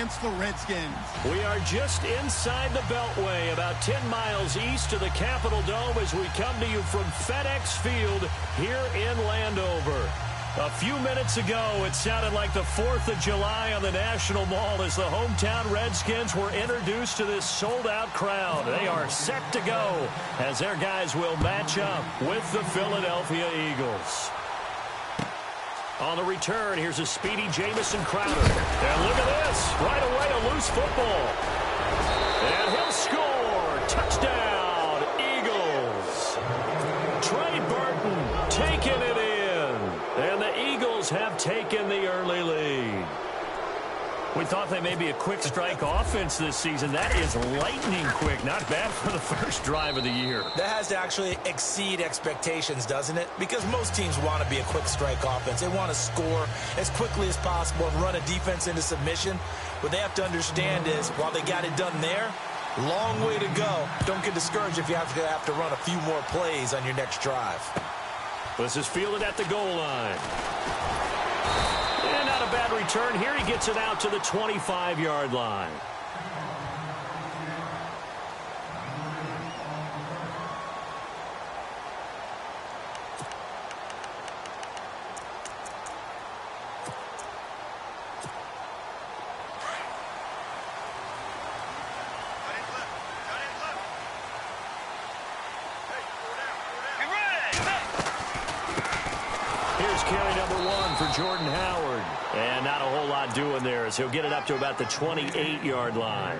against the Redskins. We are just inside the Beltway, about 10 miles east of the Capitol Dome as we come to you from FedEx Field here in Landover. A few minutes ago, it sounded like the 4th of July on the National Mall as the hometown Redskins were introduced to this sold-out crowd. They are set to go as their guys will match up with the Philadelphia Eagles. On the return, here's a speedy Jamison Crowder. And look at this. Right away, a loose football. And he'll score. Touchdown, Eagles. Trey Burton taking it in. And the Eagles have taken the early lead. We thought they may be a quick strike offense this season. That is lightning quick. Not bad for the first drive of the year. That has to actually exceed expectations, doesn't it? Because most teams want to be a quick strike offense. They want to score as quickly as possible and run a defense into submission. What they have to understand is, while they got it done there, long way to go. Don't get discouraged if you have to run a few more plays on your next drive. This is fielded at the goal line. And not a bad return. Here he gets it out to the 25-yard line. Carry number 1 for Jordan Howard. And not a whole lot doing there as he'll get it up to about the 28-yard line.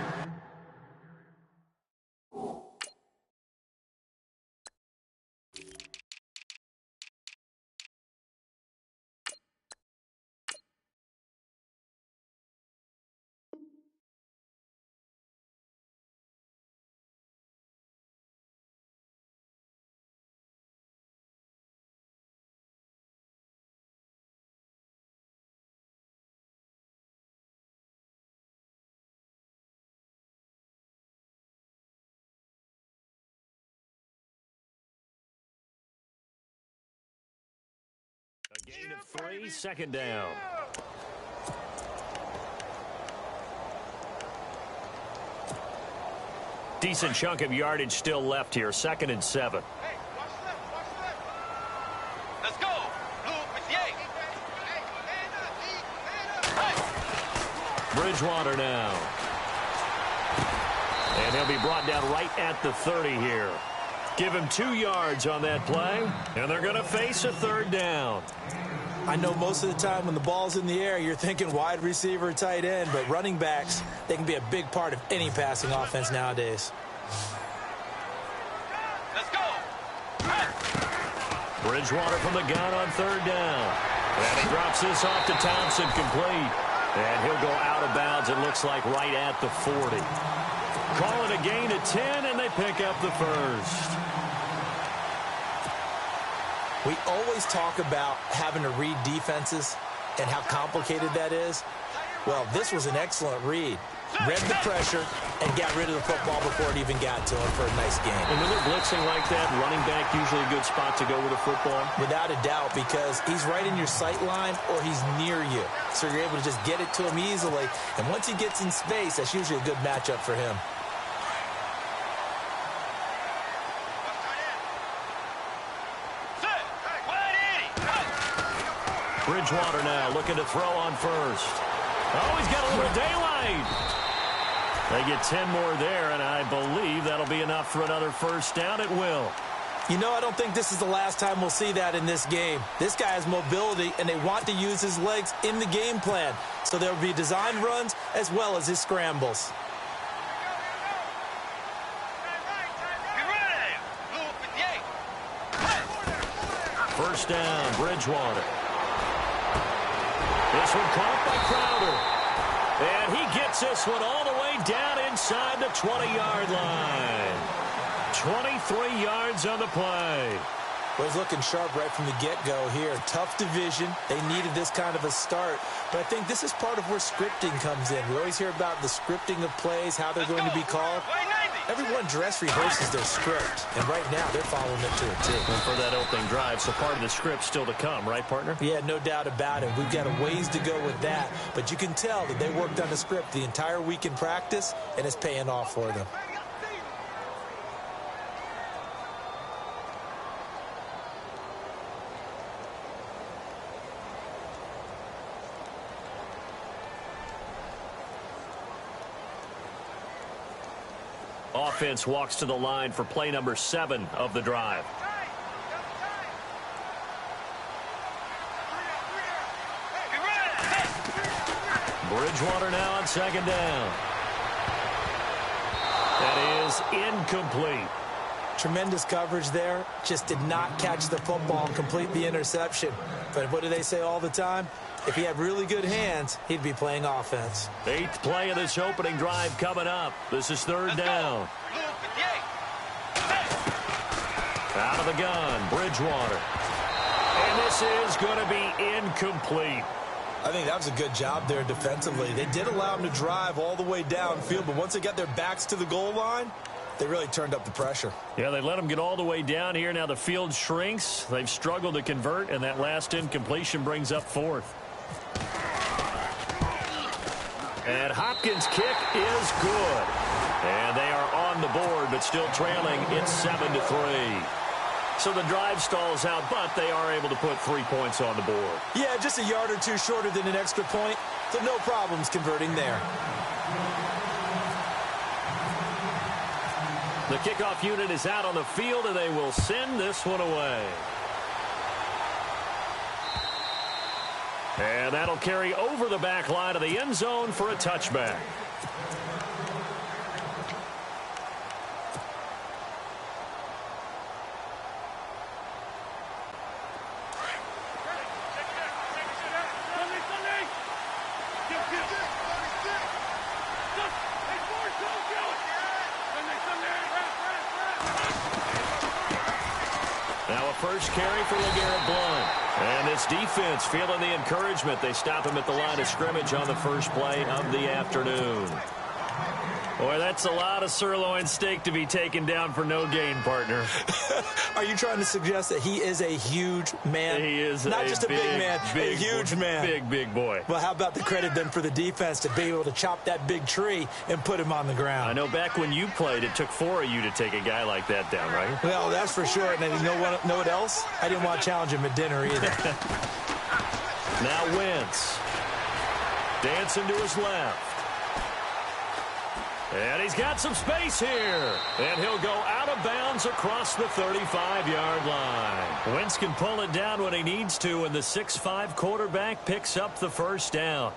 A gain of 3, second down. Decent chunk of yardage still left here, 2nd and 7. Hey, watch left. Let's go. Blue with Ye. Bridgewater now. And he'll be brought down right at the 30 here. Give him 2 yards on that play, and they're going to face a 3rd down. I know most of the time when the ball's in the air, you're thinking wide receiver, tight end, but running backs, they can be a big part of any passing offense nowadays. Let's go. Bridgewater from the gun on 3rd down. And he drops this off to Thompson, complete. And he'll go out of bounds, it looks like, right at the 40. Call it a gain of 10, and they pick up the first. We always talk about having to read defenses and how complicated that is. Well, this was an excellent read. Read the pressure and got rid of the football before it even got to him for a nice game. And when they're blitzing like that, running back usually a good spot to go with a football? Without a doubt, because he's right in your sight line or he's near you. So you're able to just get it to him easily. And once he gets in space, that's usually a good matchup for him. Bridgewater now looking to throw on first. Oh, he's got a little daylight. They get 10 more there, and I believe that'll be enough for another first down. It will. You know, I don't think this is the last time we'll see that in this game. This guy has mobility, and they want to use his legs in the game plan. So there will be designed runs as well as his scrambles. First down, Bridgewater. This one caught by Crowder. And he gets this one all the way down inside the 20-yard line. 23 yards on the play. Well, he's looking sharp right from the get-go here. Tough division. They needed this kind of a start. But I think this is part of where scripting comes in. We always hear about the scripting of plays, how they're going to be called. Everyone dress rehearses their script, and right now they're following it to a T. And for that opening drive, so part of the script still to come, right, partner? Yeah, no doubt about it. We've got a ways to go with that, but you can tell that they worked on the script the entire week in practice, and it's paying off for them. Offense walks to the line for play number 7 of the drive. Bridgewater now on second down. That is incomplete. Tremendous coverage there. Just did not catch the football and complete the interception. But what do they say all the time? If he had really good hands, he'd be playing offense. 8th play of this opening drive coming up. This is third down. Out of the gun, Bridgewater. And this is going to be incomplete. I think that was a good job there defensively. They did allow him to drive all the way downfield, but once they got their backs to the goal line, they really turned up the pressure. Yeah, they let him get all the way down here. Now the field shrinks. They've struggled to convert, and that last incompletion brings up 4th. And Hopkins' kick is good. And they are on the board, but still trailing. It's 7-3. So the drive stalls out, but they are able to put 3 points on the board. Yeah, just a yard or two shorter than an extra point, so no problems converting there. The kickoff unit is out on the field, and they will send this one away. And that'll carry over the back line of the end zone for a touchback. Now a first carry for LeGarrette Blount. And this defense feeling the encouragement. They stop him at the line of scrimmage on the first play of the afternoon. Boy, that's a lot of sirloin steak to be taken down for no gain, partner. Are you trying to suggest that he is a huge man? He is not just a big man, a huge man. Big boy. Well, how about the credit then for the defense to be able to chop that big tree and put him on the ground? I know back when you played, it took 4 of you to take a guy like that down, right? Well, that's for sure. And you know what else? I didn't want to challenge him at dinner either. Now Wentz. Dancing to his left. And he's got some space here. And he'll go out of bounds across the 35-yard line. Wentz can pull it down when he needs to, and the 6'5" quarterback picks up the first down.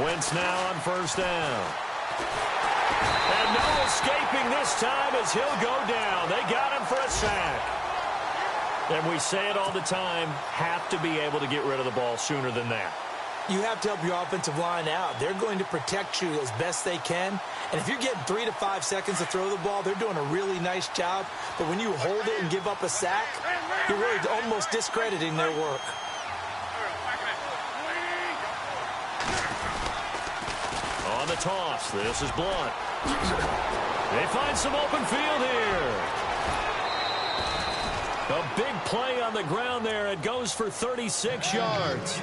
Wentz now on first down. And no escaping this time as he'll go down. They got him for a sack. And we say it all the time, have to be able to get rid of the ball sooner than that. You have to help your offensive line out. They're going to protect you as best they can. And if you're getting 3 to 5 seconds to throw the ball, they're doing a really nice job. But when you hold it and give up a sack, you're really almost discrediting their work. On the toss, this is Blount. They find some open field here. A big play on the ground there. It goes for 36 yards.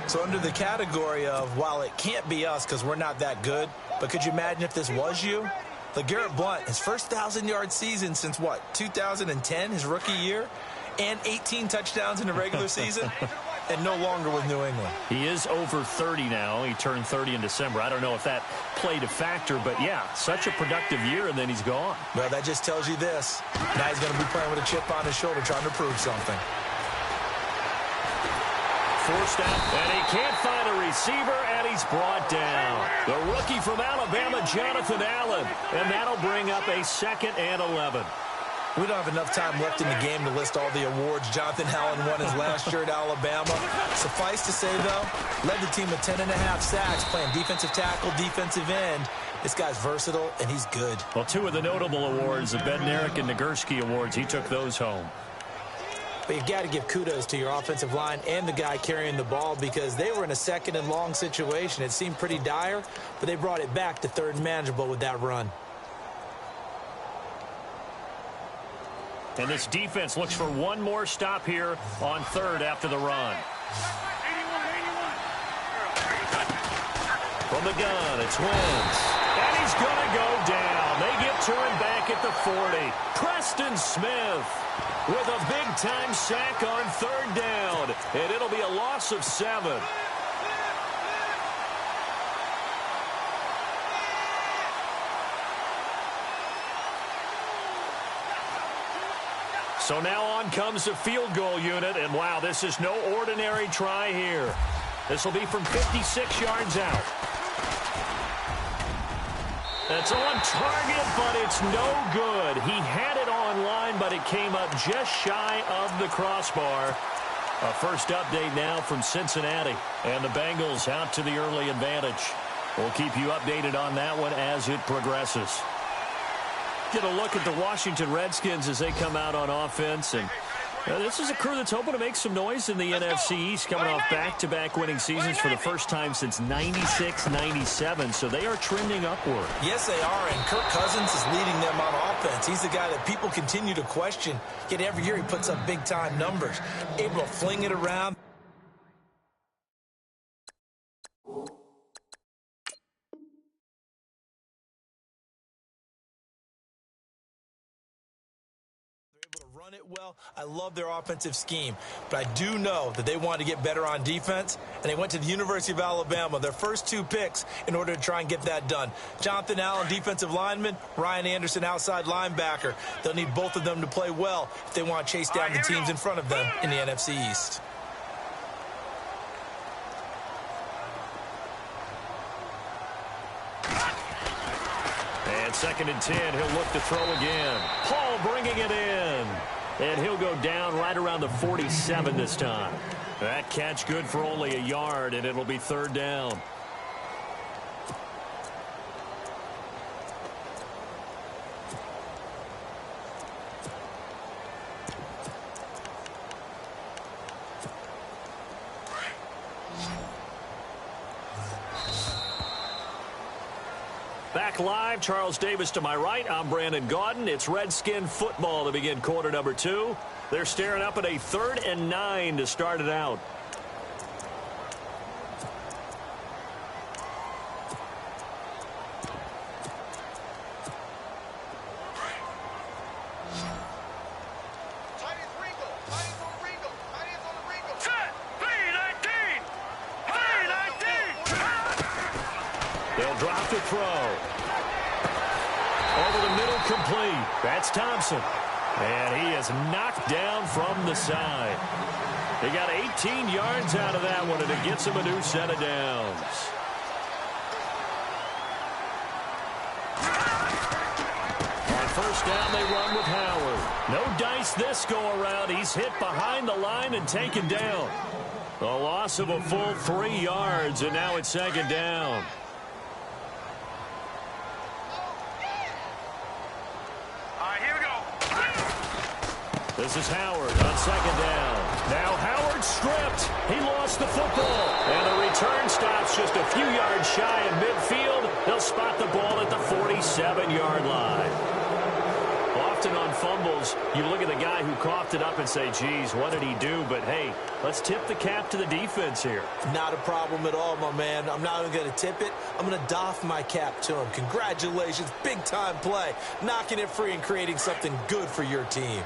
So under the category of, while it can't be us because we're not that good, but could you imagine if this was you? LeGarrette Blount, his first 1,000-yard season since, what, 2010, his rookie year? And 18 touchdowns in the regular season? And no longer with New England. He is over 30 now. He turned 30 in December. I don't know if that played a factor, but yeah, such a productive year, and then he's gone. Well, that just tells you this. Now he's going to be playing with a chip on his shoulder trying to prove something. Forced out, and he can't find a receiver, and he's brought down. The rookie from Alabama, Jonathan Allen, and that'll bring up a 2nd and 11. We don't have enough time left in the game to list all the awards Jonathan Allen won his last year at Alabama. Suffice to say, though, led the team with 10.5 sacks, playing defensive tackle, defensive end. This guy's versatile, and he's good. Well, 2 of the notable awards, the Bednarik and Nagurski awards, he took those home. But you've got to give kudos to your offensive line and the guy carrying the ball because they were in a 2nd and long situation. It seemed pretty dire, but they brought it back to 3rd and manageable with that run. And this defense looks for one more stop here on 3rd after the run. From the gun, it's Wentz. And he's going to go down. They get to him back at the 40. Preston Smith with a big-time sack on 3rd down. And it'll be a loss of 7. So now on comes the field goal unit, and wow, this is no ordinary try here. This will be from 56 yards out. That's on target, but it's no good. He had it on line, but it came up just shy of the crossbar. A first update now from Cincinnati, and the Bengals out to the early advantage. We'll keep you updated on that one as it progresses. Get a look at the Washington Redskins as they come out on offense. And this is a crew that's hoping to make some noise in the NFC East, coming off back-to-back winning seasons for the first time since 96-97. So they are trending upward. Yes, they are, and Kirk Cousins is leading them on offense. He's the guy that people continue to question. Yet every year he puts up big-time numbers, able to fling it around. Run it well. I love their offensive scheme, but I do know that they wanted to get better on defense, and they went to the University of Alabama, their first 2 picks, in order to try and get that done. Jonathan Allen, defensive lineman, Ryan Anderson, outside linebacker. They'll need both of them to play well if they want to chase down the teams in front of them in the NFC East. And 2nd and 10, he'll look to throw again. Paul bringing it in. And he'll go down right around the 47 this time. That catch good for only a yard, and it'll be 3rd down. Back live, Charles Davis to my right. I'm Brandon Gaudin. It's Redskin football to begin quarter number 2. They're staring up at a 3rd and 9 to start it out. They'll drop the throw. Over the middle, complete. That's Thompson. And he is knocked down from the side. He got 18 yards out of that one, and it gets him a new set of downs. On 1st down, they run with Howard. No dice this go-around. He's hit behind the line and taken down. A loss of a full 3 yards, and now it's 2nd down. This is Howard on 2nd down. Now Howard stripped. He lost the football. And the return stops just a few yards shy of midfield. They'll spot the ball at the 47-yard line. Often on fumbles, you look at the guy who coughed it up and say, geez, what did he do? But, hey, let's tip the cap to the defense here. Not a problem at all, my man. I'm not even going to tip it. I'm going to doff my cap to him. Congratulations. Big-time play. Knocking it free and creating something good for your team.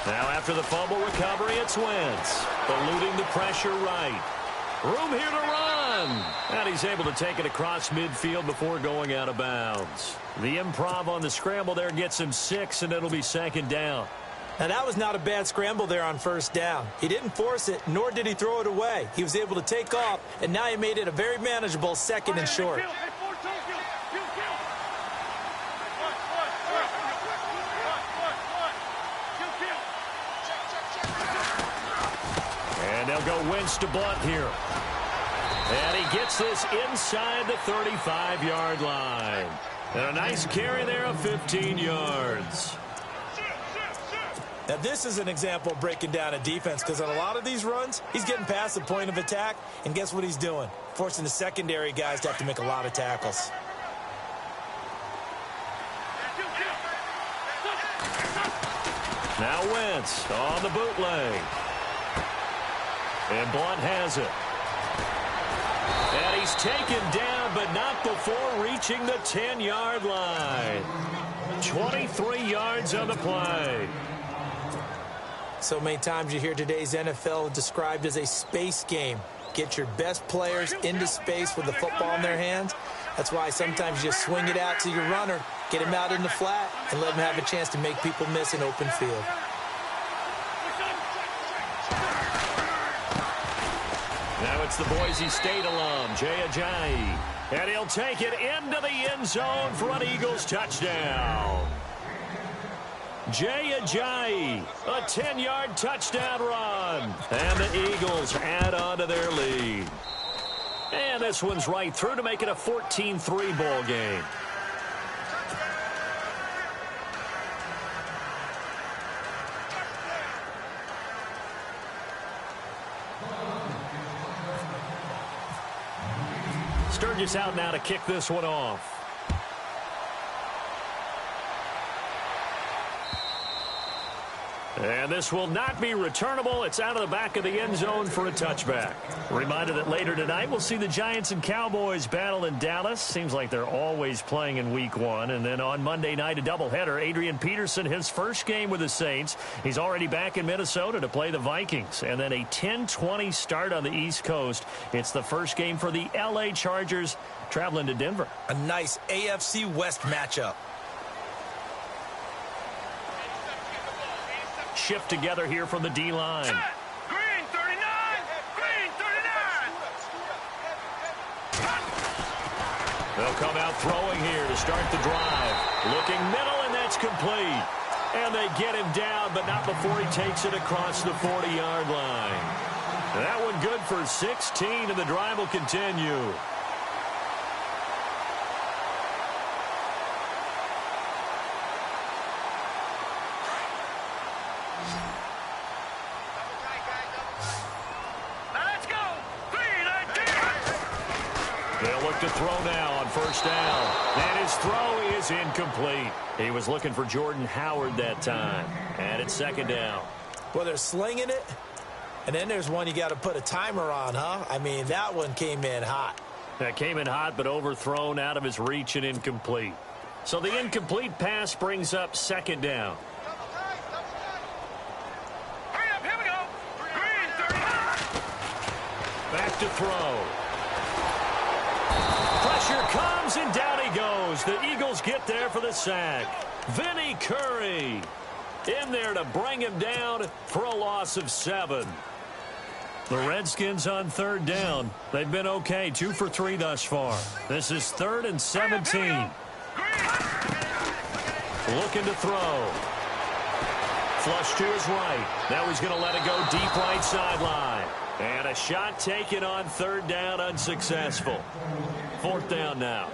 Now after the fumble recovery, it's Wentz. Eluding the pressure right. Room here to run. And he's able to take it across midfield before going out of bounds. The improv on the scramble there gets him 6, and it'll be 2nd down. Now, that was not a bad scramble there on first down. He didn't force it, nor did he throw it away. He was able to take off, and now he made it a very manageable 2nd and short. And they'll go Wentz to Blunt here. And he gets this inside the 35-yard line. And a nice carry there of 15 yards. Now, this is an example of breaking down a defense, because on a lot of these runs, he's getting past the point of attack, and guess what he's doing? Forcing the secondary guys to have to make a lot of tackles. Now Wentz on the bootleg. And Blunt has it. And he's taken down, but not before reaching the 10-yard line. 23 yards on the play. So many times you hear today's NFL described as a space game. Get your best players into space with the football in their hands. That's why sometimes you just swing it out to your runner, get him out in the flat, and let him have a chance to make people miss an open field. Now it's the Boise State alum, Jay Ajayi. And he'll take it into the end zone for an Eagles touchdown. Jay Ajayi, a 10-yard touchdown run. And the Eagles add on to their lead. And this one's right through to make it a 14-3 ball game. Sturgis out now to kick this one off. And this will not be returnable. It's out of the back of the end zone for a touchback. Reminder that later tonight we'll see the Giants and Cowboys battle in Dallas. Seems like they're always playing in week 1. And then on Monday night, a doubleheader. Adrian Peterson, his first game with the Saints. He's already back in Minnesota to play the Vikings. And then a 10-20 start on the East Coast. It's the first game for the L.A. Chargers traveling to Denver. A nice AFC West matchup. Shift together here from the D-line. Green 39! Green 39! They'll come out throwing here to start the drive. Looking middle, and that's complete. And they get him down, but not before he takes it across the 40-yard line. That one good for 16, and the drive will continue. To throw now on first down. And his throw is incomplete. He was looking for Jordan Howard that time. And it's second down. Well, they're slinging it. And then there's one you got to put a timer on, huh? I mean, that one came in hot. That came in hot, but overthrown out of his reach and incomplete. So the incomplete pass brings up second down. Hurry up, here we go. Green 39! Back to throw. Pressure comes, and down he goes. The Eagles get there for the sack. Vinny Curry in there to bring him down for a loss of 7. The Redskins on third down. They've been okay, 2 for 3 thus far. This is 3rd and 17. Looking to throw. Flush to his right. Now he's going to let it go deep right sideline. And a shot taken on third down, unsuccessful. 4th down now.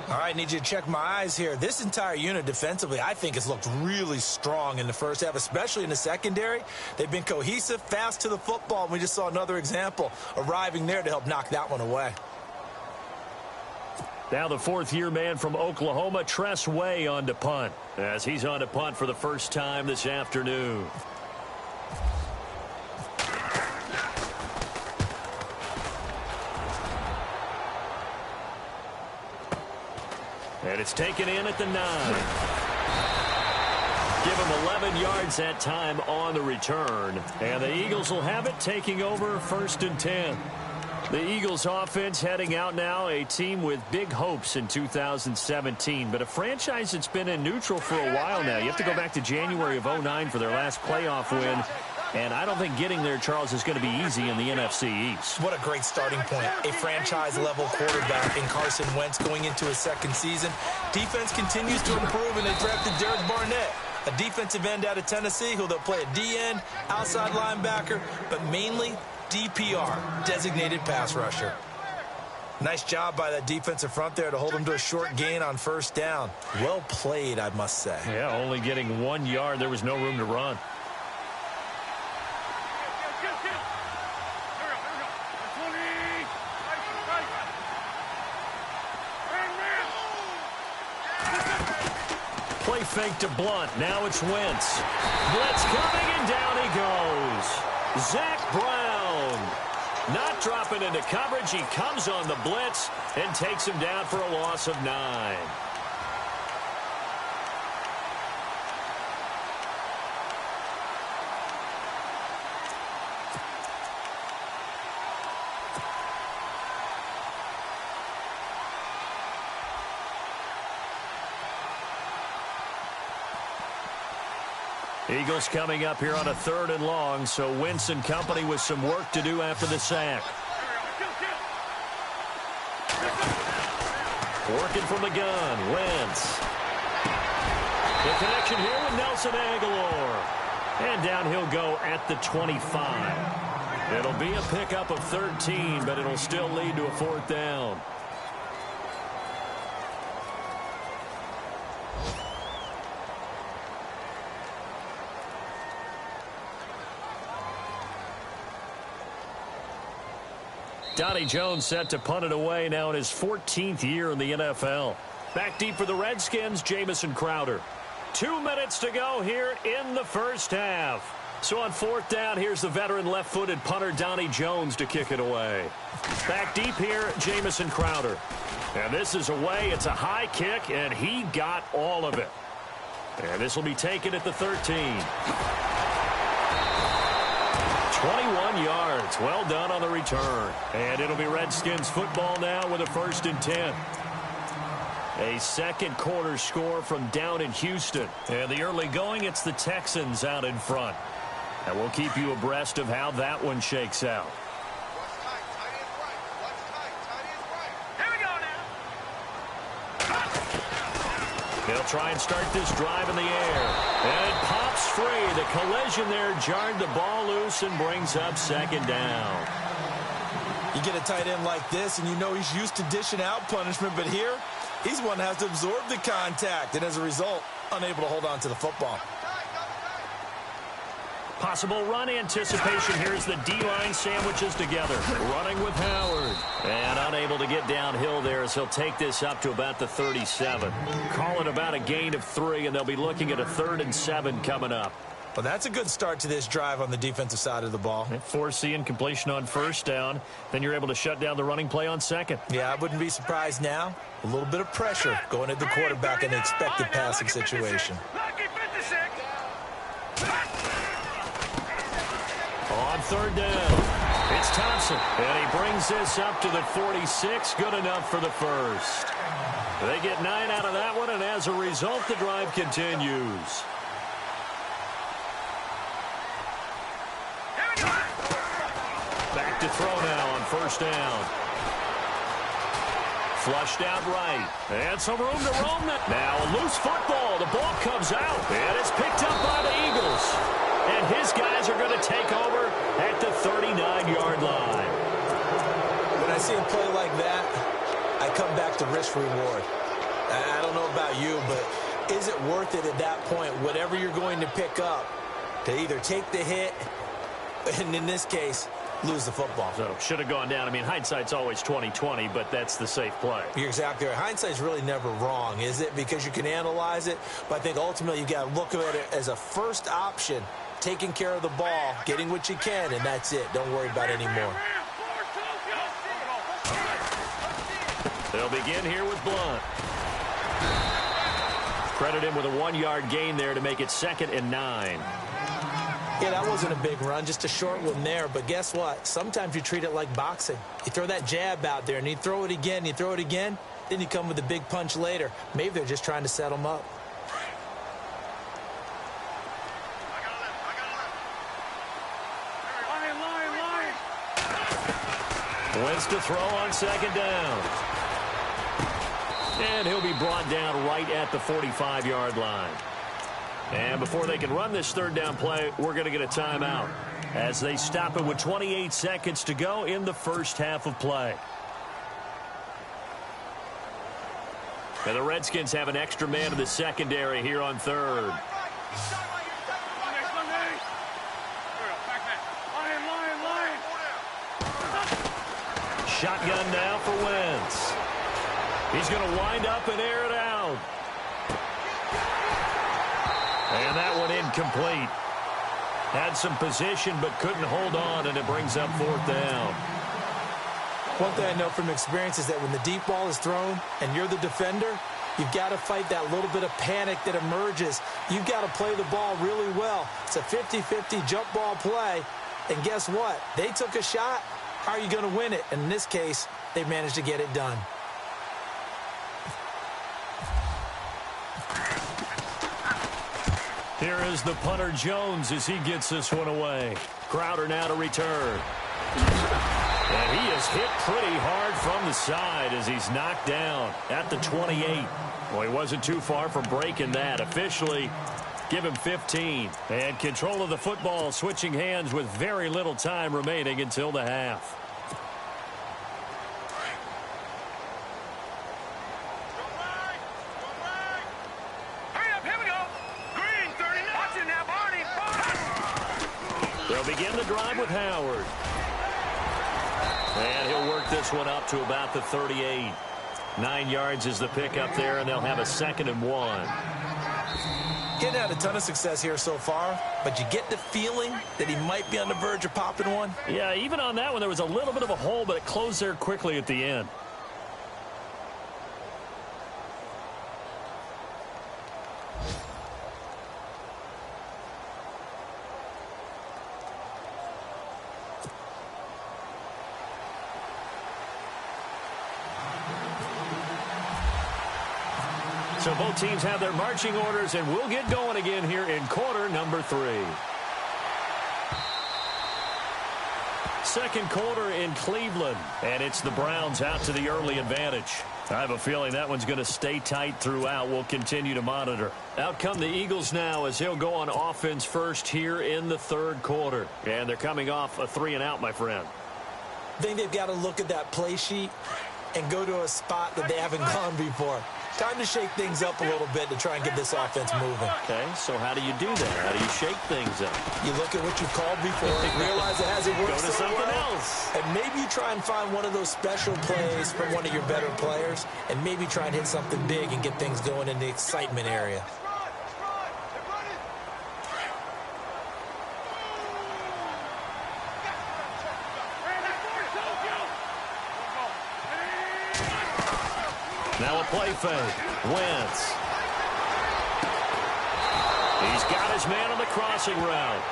All right, need you to check my eyes here. This entire unit defensively, I think, has looked really strong in the first half, especially in the secondary. They've been cohesive, fast to the football, and we just saw another example arriving there to help knock that one away. Now the 4th-year man from Oklahoma, Tress Way, on to punt, as he's on to punt for the first time this afternoon. And it's taken in at the 9. Give him 11 yards that time on the return. And the Eagles will have it, taking over 1st and 10. The Eagles offense heading out now, a team with big hopes in 2017, but a franchise that's been in neutral for a while now. You have to go back to January of 2009 for their last playoff win, and I don't think getting there, Charles, is going to be easy in the NFC East. What a great starting point. A franchise-level quarterback in Carson Wentz going into his second season. Defense continues to improve, and they drafted Derek Barnett, a defensive end out of Tennessee, who they'll play a DN, outside linebacker, but mainly DPR, designated pass rusher. Nice job by that defensive front there to hold him to a short gain on first down. Well played, I must say. Yeah, only getting 1 yard. There was no room to run. Play fake to Blunt. Now it's Wentz. Blitz coming, and down he goes. Zach Brown. Not dropping into coverage. He comes on the blitz and takes him down for a loss of 9. Eagles coming up here on a 3rd and long, so Wentz and company with some work to do after the sack. Working from the gun, Wentz. The connection here with Nelson Aguilar. And down he'll go at the 25. It'll be a pickup of 13, but it'll still lead to a 4th down. Donnie Jones set to punt it away now in his 14th year in the NFL. Back deep for the Redskins, Jamison Crowder. 2 minutes to go here in the first half. So on 4th down, here's the veteran left-footed punter Donnie Jones to kick it away. Back deep here, Jamison Crowder. And this is away. It's a high kick, and he got all of it. And this will be taken at the 13. 21 yards. Well done on the return. And it'll be Redskins football now with a 1st and 10. A second quarter score from down in Houston. And the early going, it's the Texans out in front. And we'll keep you abreast of how that one shakes out. They'll try and start this drive in the air. And it pops free. The collision there jarred the ball loose and brings up 2nd down. You get a tight end like this, and you know he's used to dishing out punishment, but here, he's one that has to absorb the contact, and as a result, unable to hold on to the football. Possible run anticipation here as the D-line sandwiches together. Running with Howard. And unable to get downhill there as he'll take this up to about the 37. Call it about a gain of 3, and they'll be looking at a 3rd and 7 coming up. Well, that's a good start to this drive on the defensive side of the ball. Forcing completion on 1st down. Then you're able to shut down the running play on 2nd. Yeah, I wouldn't be surprised now. A little bit of pressure going at the quarterback in the expected passing situation. On 3rd down, it's Thompson, and he brings this up to the 46, good enough for the 1st. They get 9 out of that one, and as a result, the drive continues. Back to throw now on 1st down. Flushed out right, and some room to roam. Now a loose football, the ball comes out, and it's picked up by the Eagles. And his guys are going to take over at the 39-yard line. When I see a play like that, I come back to risk-reward. I don't know about you, but is it worth it at that point, whatever you're going to pick up, to either take the hit, and in this case, lose the football? So should have gone down. I mean, hindsight's always 20/20, but that's the safe play. You're exactly right. Hindsight's really never wrong, is it? Because you can analyze it, but I think ultimately you got to look at it as a first option. Taking care of the ball, getting what you can, and that's it. Don't worry about it anymore. They'll begin here with Blunt. Credit him with a 1-yard gain there to make it 2nd and 9. Yeah, that wasn't a big run, just a short one there. But guess what? Sometimes you treat it like boxing. You throw that jab out there, and you throw it again, then you come with a big punch later. Maybe they're just trying to set them up. Wins to throw on second down. And he'll be brought down right at the 45-yard line. And before they can run this third down play, we're going to get a timeout as they stop it with 28 seconds to go in the first half of play. And the Redskins have an extra man in the secondary here on third. Shotgun now for Wentz. He's going to wind up and air it out. And that one incomplete. Had some position but couldn't hold on, and it brings up fourth down. One thing I know from experience is that when the deep ball is thrown and you're the defender, you've got to fight that little bit of panic that emerges. You've got to play the ball really well. It's a 50-50 jump ball play. And guess what? They took a shot. How are you going to win it? And in this case, they managed to get it done. Here is the punter Jones as he gets this one away. Crowder now to return. And he is hit pretty hard from the side as he's knocked down at the 28. Well, he wasn't too far from breaking that. Officially, give him 15. And control of the football switching hands with very little time remaining until the half. They'll begin the drive with Howard. And he'll work this one up to about the 38. 9 yards is the pickup there, and they'll have a 2nd and 1. Getting had a ton of success here so far, but you get the feeling that he might be on the verge of popping one. Yeah, even on that one, there was a little bit of a hole, but it closed there quickly at the end. So both teams have their marching orders, and we'll get going again here in quarter number 3. Second quarter in Cleveland, and it's the Browns out to the early advantage. I have a feeling that one's going to stay tight throughout. We'll continue to monitor. Out come the Eagles now as he'll go on offense first here in the third quarter. And they're coming off a 3-and-out, my friend. I think they've got to look at that play sheet and go to a spot that they haven't gone before. Time to shake things up a little bit to try and get this offense moving. Okay, so how do you do that? How do you shake things up? You look at what you've called before, realize it hasn't worked. Go to something else. And maybe you try and find one of those special plays from one of your better players, and maybe try and hit something big and get things going in the excitement area. Now a play fake. Wentz. He's got his man on the crossing route.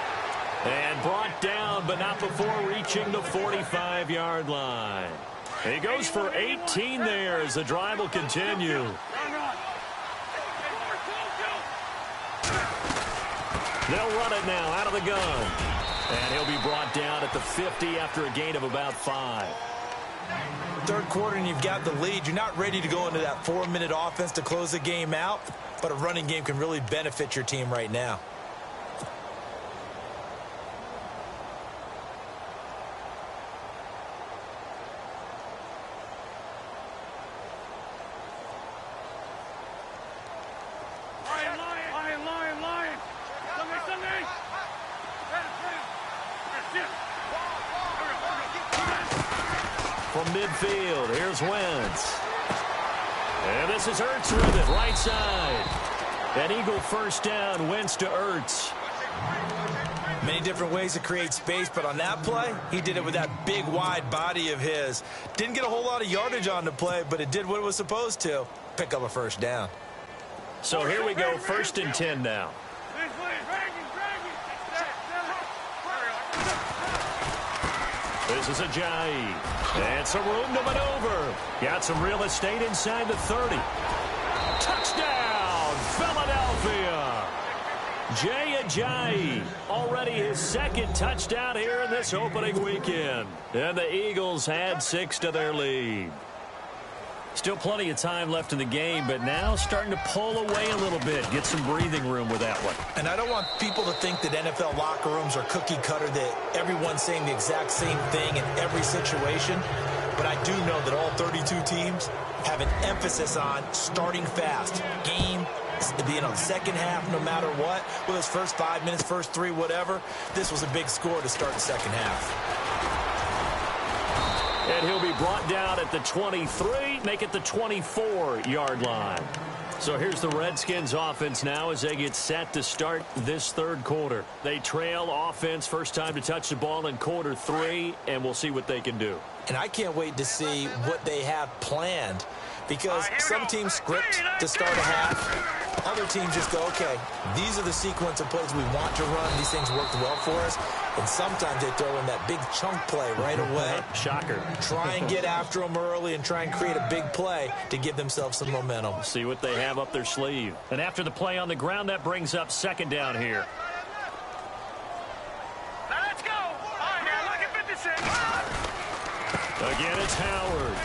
And brought down, but not before reaching the 45-yard line. He goes for 18 there as the drive will continue. They'll run it now out of the gun. And he'll be brought down at the 50 after a gain of about 5. Third quarter and you've got the lead. You're not ready to go into that 4-minute offense to close the game out, but a running game can really benefit your team right now. From midfield, here's Wentz. And this is Ertz with it, right side. An Eagle first down, Wentz to Ertz. Many different ways to create space, but on that play, he did it with that big, wide body of his. Didn't get a whole lot of yardage on the play, but it did what it was supposed to, pick up a first down. So here we go, 1st and 10 now. This is Ajayi. And some room to maneuver. Got some real estate inside the 30. Touchdown, Philadelphia. Jay Ajayi, already his second touchdown here in this opening weekend. And the Eagles add 6 to their lead. Still plenty of time left in the game, but now starting to pull away a little bit. Get some breathing room with that one. And I don't want people to think that NFL locker rooms are cookie cutter, that everyone's saying the exact same thing in every situation. But I do know that all 32 teams have an emphasis on starting fast. Game, second half, no matter what. Whether it's first 5 minutes, first 3, whatever. This was a big score to start the second half. And he'll be brought down at the 23, make it the 24-yard line. So here's the Redskins offense now as they get set to start this third quarter. They trail offense, first time to touch the ball in quarter 3, and we'll see what they can do. And I can't wait to see what they have planned, because some teams script to start a half. Other teams just go, okay, these are the sequence of plays we want to run. These things worked well for us. And sometimes they throw in that big chunk play right away. Shocker. Try and get after them early and try and create a big play to give themselves some momentum. See what they have up their sleeve. And after the play on the ground, that brings up second down here. Now let's go. All right, now look at 56. Again, it's Howard.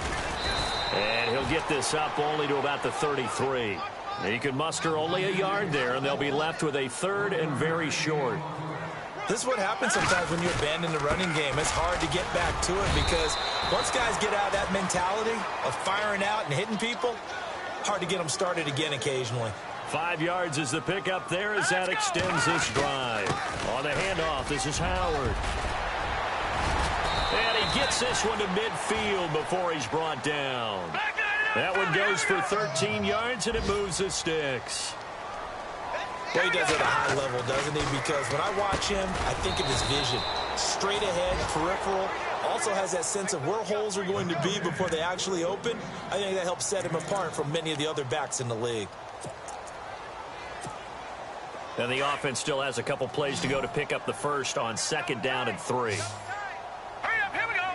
And he'll get this up only to about the 33. He can muster only a yard there, and they'll be left with a third and very short. This is what happens sometimes when you abandon the running game. It's hard to get back to it because once guys get out of that mentality of firing out and hitting people, hard to get them started again occasionally. 5 yards is the pickup there as that extends this drive. On the handoff, this is Howard. And he gets this one to midfield before he's brought down. That one goes for 13 yards, and it moves the sticks. Well, he does it at a high level, doesn't he? Because when I watch him, I think of his vision. Straight ahead, peripheral. Also has that sense of where holes are going to be before they actually open. I think that helps set him apart from many of the other backs in the league. And the offense still has a couple plays to go to pick up the first on second down and 3. Hurry up, here we go.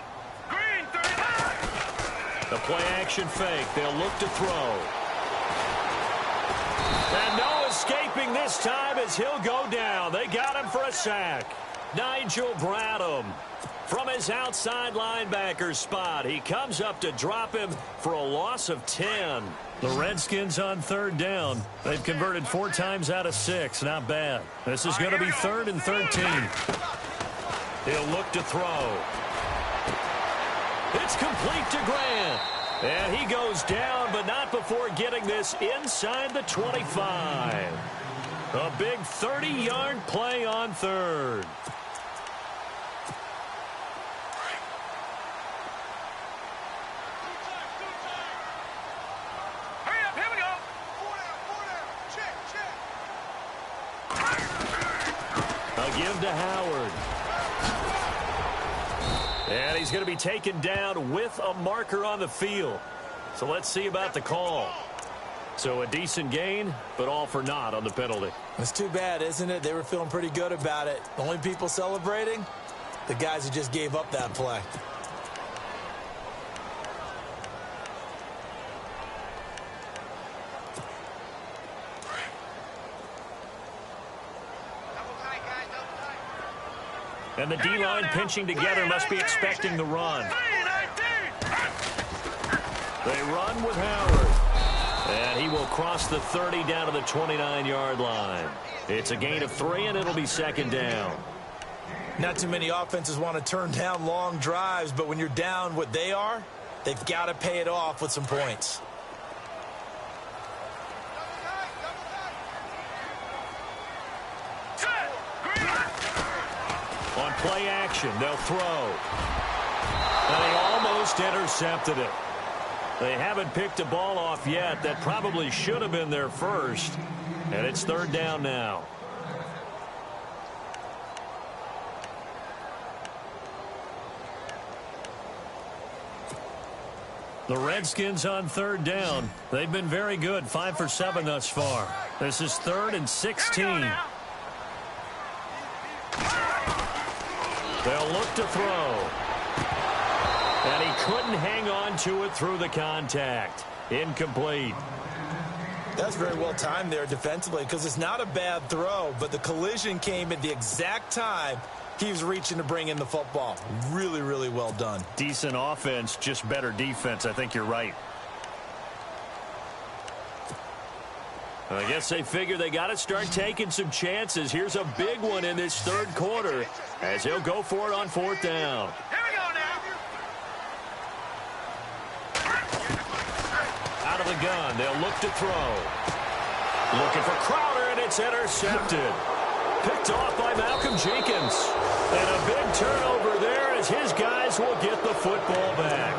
Green, 35. The play action fake. They'll look to throw. And no escaping this time as he'll go down. They got him for a sack. Nigel Bradham from his outside linebacker spot. He comes up to drop him for a loss of 10. The Redskins on third down. They've converted 4 times out of 6. Not bad. This is going to be 3rd and 13. He'll look to throw. It's complete to Grant. And he goes down, but not before getting this inside the 25. A big 30-yard play on third. Hurry up, here we go. A give to Howard. And he's going to be taken down with a marker on the field. So let's see about the call. So a decent gain, but all for naught on the penalty. It's too bad, isn't it? They were feeling pretty good about it. The only people celebrating, the guys who just gave up that play. And the D-line pinching together must be expecting the run. They run with Howard. And he will cross the 30 down to the 29-yard line. It's a gain of 3, and it'll be second down. Not too many offenses want to turn down long drives, but when you're down what they are, they've got to pay it off with some points. On play action, they'll throw. And they almost intercepted it. They haven't picked a ball off yet. That probably should have been their first. And it's third down now. The Redskins on third down. They've been very good, 5 for 7 thus far. This is 3rd and 16. They'll look to throw. And he couldn't hang on to it through the contact. Incomplete. That's very well timed there defensively because it's not a bad throw, but the collision came at the exact time he was reaching to bring in the football. Really, really well done. Decent offense, just better defense. I think you're right. I guess they figure they got to start taking some chances. Here's a big one in this third quarter as he'll go for it on fourth down. Here we go now. Out of the gun, they'll look to throw. Looking for Crowder, and it's intercepted. Picked off by Malcolm Jenkins. And a big turnover there as his guys will get the football back.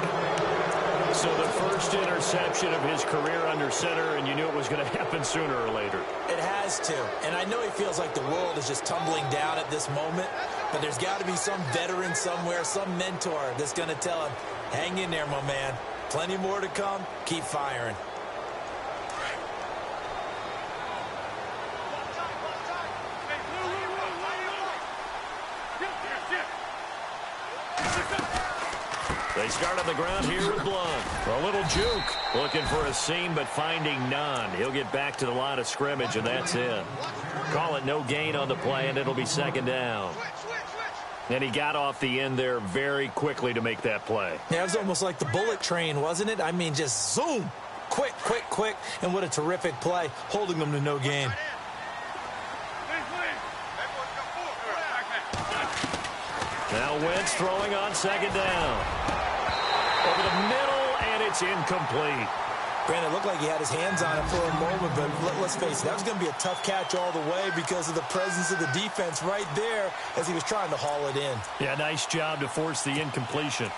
So the first interception of his career under center, and you knew it was going to happen sooner or later. It has to. And I know he feels like the world is just tumbling down at this moment, but there's got to be some veteran somewhere, some mentor that's going to tell him, hang in there, my man. Plenty more to come. Keep firing. They start on the ground here with Blunt. A little juke. Looking for a seam, but finding none. He'll get back to the line of scrimmage, and that's it. Call it no gain on the play, and it'll be second down. And he got off the end there very quickly to make that play. Yeah, it was almost like the bullet train, wasn't it? I mean, just zoom. Quick, quick, quick. And what a terrific play, holding them to no gain. Now Wentz throwing on second down. Over the middle, and it's incomplete. Brandon, it looked like he had his hands on it for a moment, but let's face it, that was going to be a tough catch all the way because of the presence of the defense right there as he was trying to haul it in. Yeah, nice job to force the incompletion.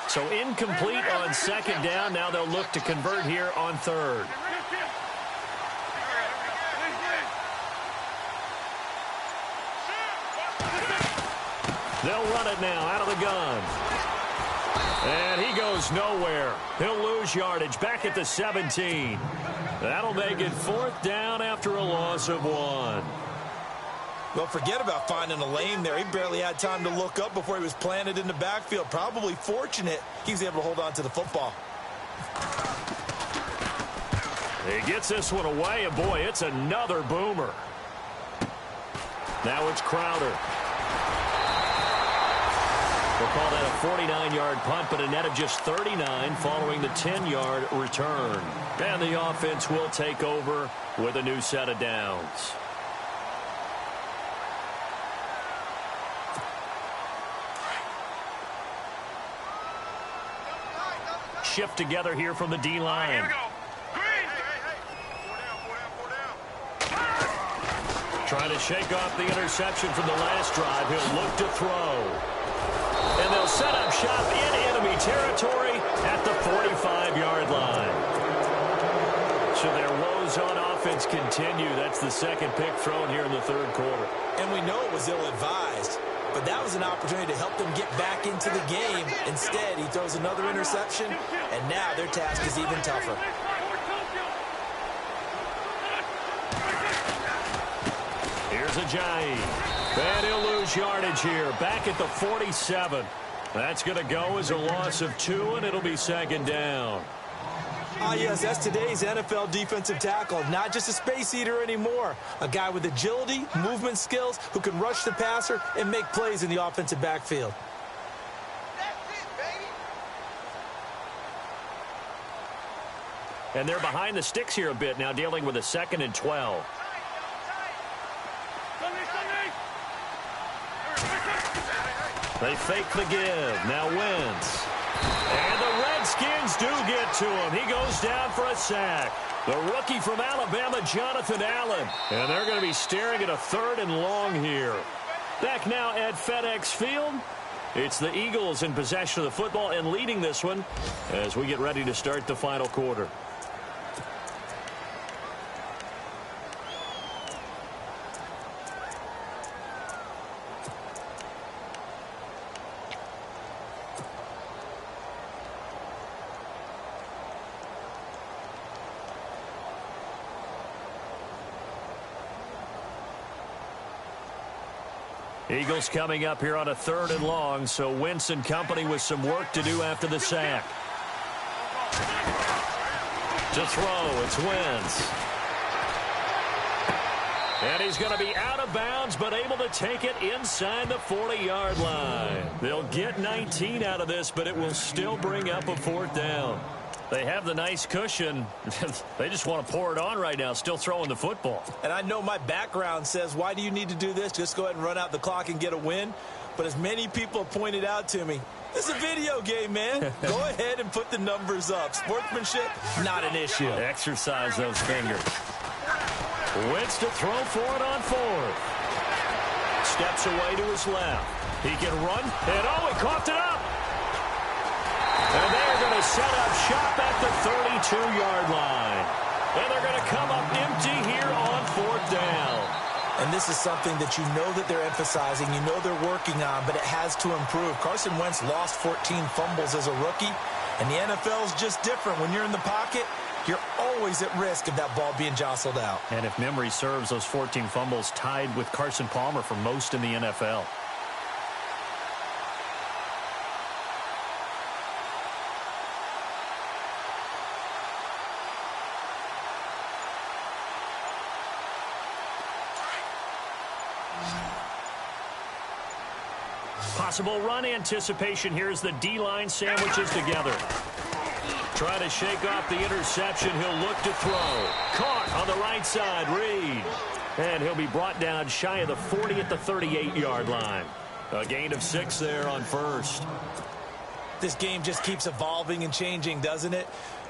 So incomplete on second down. Now they'll look to convert here on third. They'll run it now out of the gun. And he goes nowhere. He'll lose yardage back at the 17. That'll make it fourth down after a loss of 1. Well, forget about finding a lane there. He barely had time to look up before he was planted in the backfield. Probably fortunate he was able to hold on to the football. He gets this one away, and boy, it's another boomer. Now it's Crowder. We'll call that a 49-yard punt, but a net of just 39 following the 10-yard return. And the offense will take over with a new set of downs. Shift together here from the D-line. Here we go. Green. Hey. 4 down. Trying to shake off the interception from the last drive. He'll look to throw. And they'll set up shop in enemy territory at the 45-yard line. So their woes on offense continue. That's the second pick thrown here in the third quarter. And we know it was ill-advised. But that was an opportunity to help them get back into the game. Instead, he throws another interception, and now their task is even tougher. Here's Ajayi. And he'll lose yardage here. Back at the 47. That's going to go as a loss of 2, and it'll be second down. Ah, yes, that's today's NFL defensive tackle. Not just a space eater anymore. A guy with agility, movement skills, who can rush the passer and make plays in the offensive backfield. That's it, baby. And they're behind the sticks here a bit now, dealing with a 2nd and 12. They fake the give. Now Wentz. And the Redskins do get to him. He goes down for a sack. The rookie from Alabama, Jonathan Allen. And they're going to be staring at a 3rd and long here. Back now at FedEx Field. It's the Eagles in possession of the football and leading this one as we get ready to start the final quarter. Eagles coming up here on a 3rd and long, so Wentz and company with some work to do after the sack. To throw, it's Wentz. And he's going to be out of bounds, but able to take it inside the 40-yard line. They'll get 19 out of this, but it will still bring up a 4th down. They have the nice cushion. They just want to pour it on right now, still throwing the football. And I know my background says, why do you need to do this? Just go ahead and run out the clock and get a win. But as many people have pointed out to me, this is a video game, man. Go ahead and put the numbers up. Sportsmanship, not an issue. Exercise those fingers. Wentz to throw for it on 4th. Steps away to his left. He can run, and he coughed it up. And they're going to set up shop at the 32-yard line. And they're going to come up empty here on 4th down. And this is something that you know that they're emphasizing, you know they're working on, but it has to improve. Carson Wentz lost 14 fumbles as a rookie, and the NFL is just different. When you're in the pocket, you're always at risk of that ball being jostled out. And if memory serves, those 14 fumbles tied with Carson Palmer for most in the NFL. Possible run anticipation here as the D-line sandwiches together. Try to shake off the interception. He'll look to throw. Caught on the right side, Reed. And he'll be brought down shy of the 40 at the 38-yard line. A gain of 6 there on 1st. This game just keeps evolving and changing, doesn't it?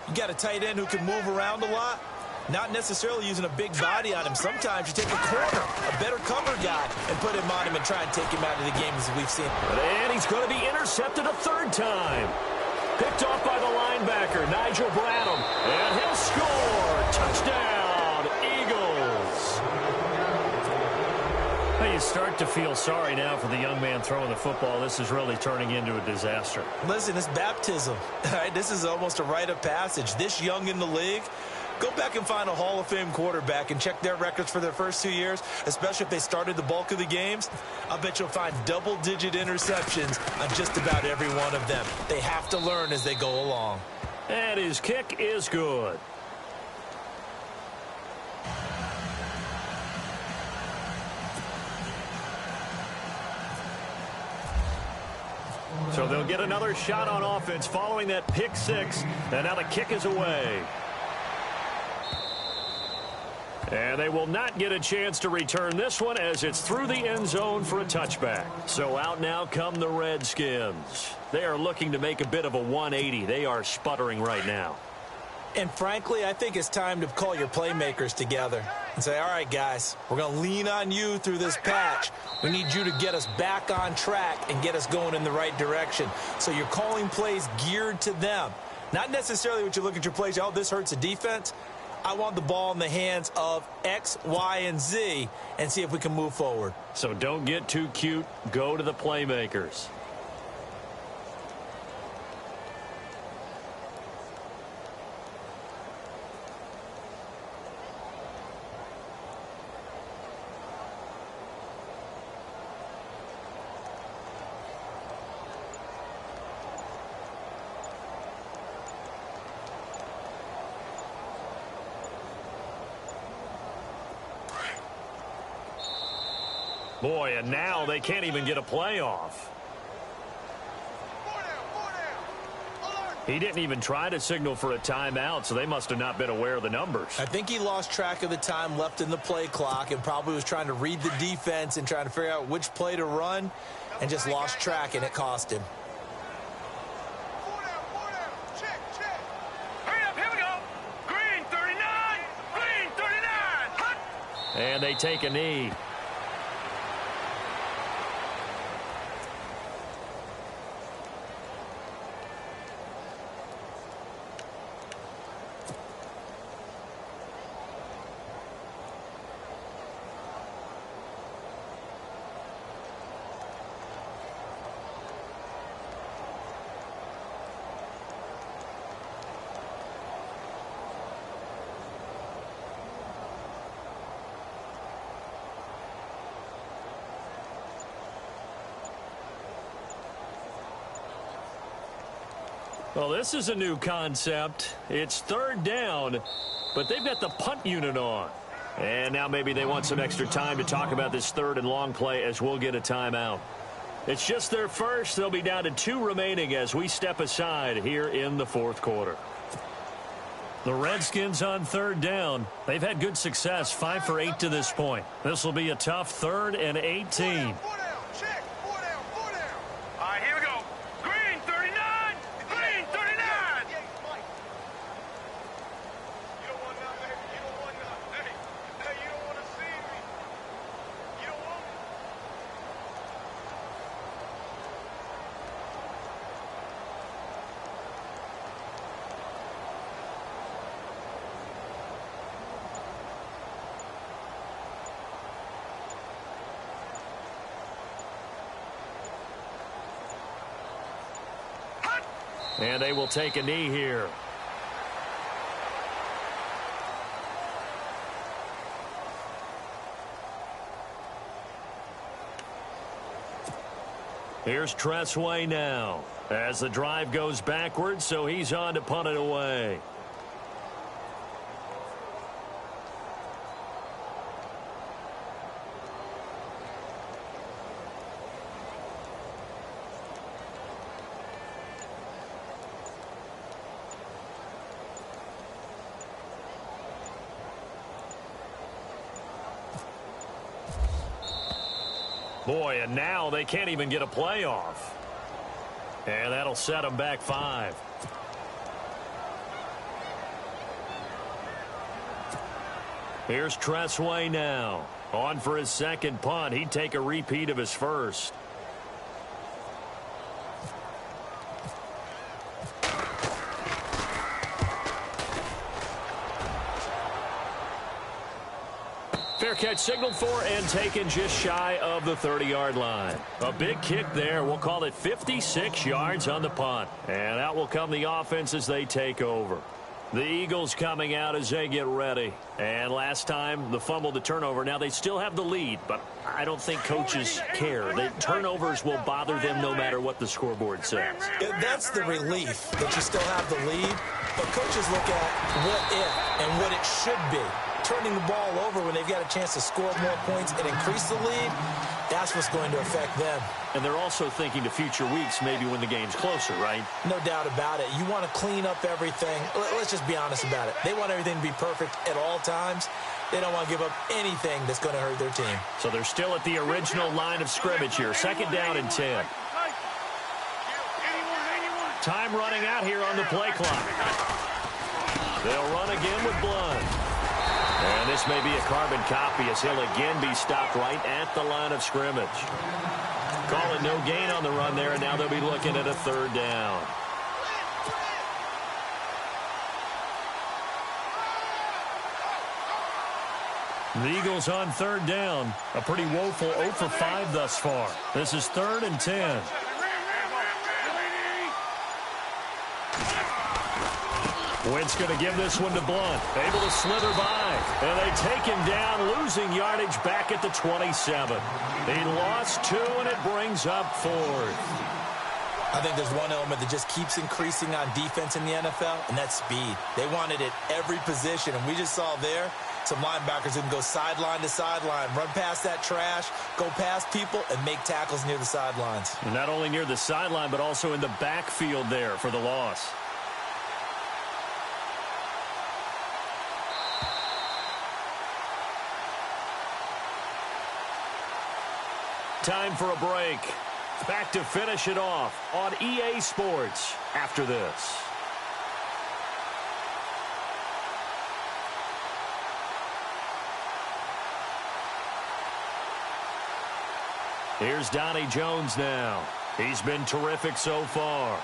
You got a tight end who can move around a lot. Not necessarily using a big body on him. Sometimes you take a corner, a better cover guy, and put him on him and try and take him out of the game as we've seen. And he's going to be intercepted a 3rd time. Picked off by the linebacker, Nigel Bradham. And he'll score. Touchdown, Eagles. Well, you start to feel sorry now for the young man throwing the football. This is really turning into a disaster. Listen, it's baptism. All right, this is almost a rite of passage. This young in the league, go back and find a Hall of Fame quarterback and check their records for their first 2 years, especially if they started the bulk of the games. I bet you'll find double-digit interceptions on just about every one of them. They have to learn as they go along. And his kick is good. So they'll get another shot on offense following that pick 6, and now the kick is away. And they will not get a chance to return this one as it's through the end zone for a touchback. So out now come the Redskins. They are looking to make a bit of a 180. They are sputtering right now. And frankly, I think it's time to call your playmakers together and say, all right, guys, we're going to lean on you through this patch. We need you to get us back on track and get us going in the right direction. So you're calling plays geared to them. Not necessarily what you look at your plays, oh, this hurts the defense. I want the ball in the hands of X, Y, and Z and see if we can move forward. So don't get too cute. Go to the playmakers. Boy, and now they can't even get a playoff. He didn't even try to signal for a timeout, so they must have not been aware of the numbers. I think he lost track of the time left in the play clock and probably was trying to read the defense and trying to figure out which play to run and just lost track, and it cost him. Hurry up, here we go. Green 39. Green 39. Hut. And they take a knee. Well, this is a new concept. It's third down, but they've got the punt unit on. And now maybe they want some extra time to talk about this third and long play as we'll get a timeout. It's just their first. They'll be down to 2 remaining as we step aside here in the fourth quarter. The Redskins on third down. They've had good success, 5 for 8 to this point. This will be a tough 3rd and 18. And they will take a knee here. Here's Tressway now as the drive goes backwards, so he's on to punt it away. Boy, and now they can't even get a playoff. And that'll set them back 5. Here's Tressway now. On for his second punt. He'd take a repeat of his first. Fair catch signaled for and taken just shy of the 30-yard line. A big kick there. We'll call it 56 yards on the punt. And out will come the offense as they take over. The Eagles coming out as they get ready. And last time, the fumble, the turnover. Now, they still have the lead, but I don't think coaches care. The turnovers will bother them no matter what the scoreboard says. That's the relief that you still have the lead. But coaches look at what if and what it should be. Turning the ball over when they've got a chance to score more points and increase the lead, that's what's going to affect them. And they're also thinking to future weeks, maybe when the game's closer, right? No doubt about it. You want to clean up everything. Let's just be honest about it. They want everything to be perfect at all times. They don't want to give up anything that's going to hurt their team. So they're still at the original line of scrimmage here. 2nd down and 10. Time running out here on the play clock. They'll run again with Blunt. And this may be a carbon copy as he'll again be stopped right at the line of scrimmage. Call it no gain on the run there, and now they'll be looking at a 3rd down. The Eagles on 3rd down. A pretty woeful 0 for 5 thus far. This is 3rd and 10. Wentz going to give this one to Blunt. Able to slither by. And they take him down, losing yardage back at the 27. He lost 2, and it brings up 4th. I think there's one element that just keeps increasing on defense in the NFL, and that's speed. They want it at every position, and we just saw there some linebackers who can go sideline to sideline, run past that trash, go past people, and make tackles near the sidelines. And not only near the sideline, but also in the backfield there for the loss. Time for a break. Back to finish it off on EA Sports after this. Here's Donnie Jones now. He's been terrific so far.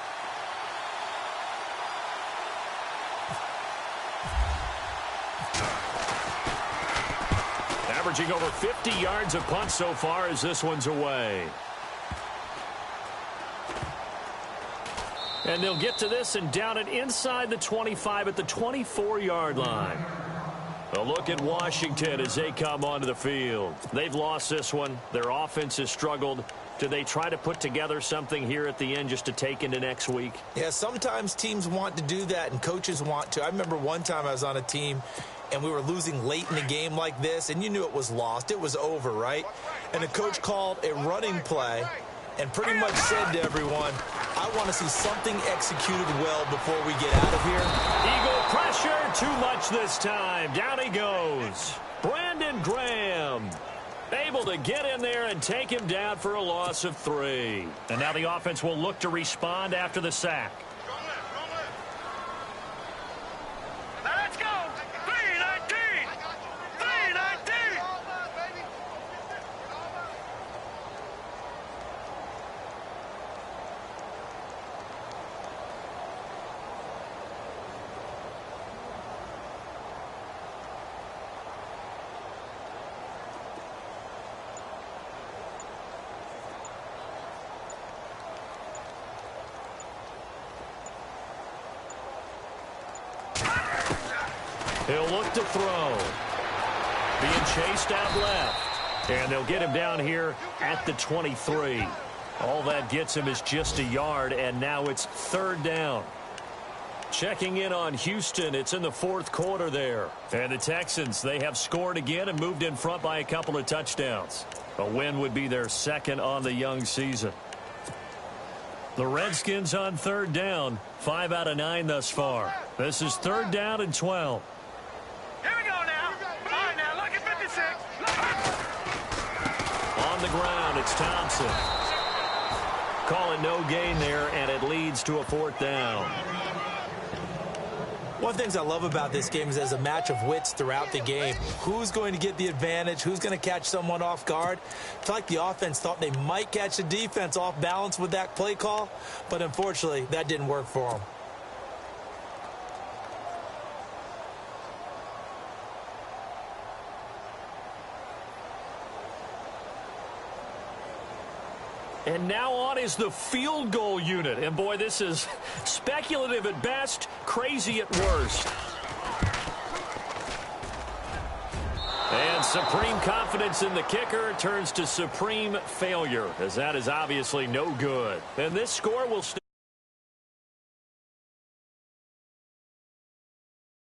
Averaging over 50 yards of punt so far as this one's away. And they'll get to this and down it inside the 25 at the 24-yard line. A look at Washington as they come onto the field. They've lost this one. Their offense has struggled. Do they try to put together something here at the end just to take into next week? Yeah, sometimes teams want to do that and coaches want to. I remember one time I was on a team and we were losing late in the game like this, and you knew it was lost. It was over, right? And the coach called a running play and pretty much said to everyone, I want to see something executed well before we get out of here. Eagle pressure, too much this time. Down he goes. Brandon Graham able to get in there and take him down for a loss of 3. And now the offense will look to respond after the sack. Now let's go. 3-19. 3-19. He'll look to throw. Being chased out left. And they'll get him down here at the 23. All that gets him is just a yard, and now it's 3rd down. Checking in on Houston, it's in the 4th quarter there. And the Texans, they have scored again and moved in front by a couple of touchdowns. A win would be their 2nd on the young season. The Redskins on 3rd down, 5 out of 9 thus far. This is 3rd down and 12. Here we go now. All right, now look at 56. On the ground, it's Thompson. Calling no gain there, and it leads to a 4th down. One of the things I love about this game is there's a match of wits throughout the game. Who's going to get the advantage? Who's going to catch someone off guard? I feel like the offense thought they might catch the defense off balance with that play call, but unfortunately, that didn't work for them. And now on is the field goal unit. And, boy, this is speculative at best, crazy at worst. And supreme confidence in the kicker turns to supreme failure, as that is obviously no good. And this score will stay.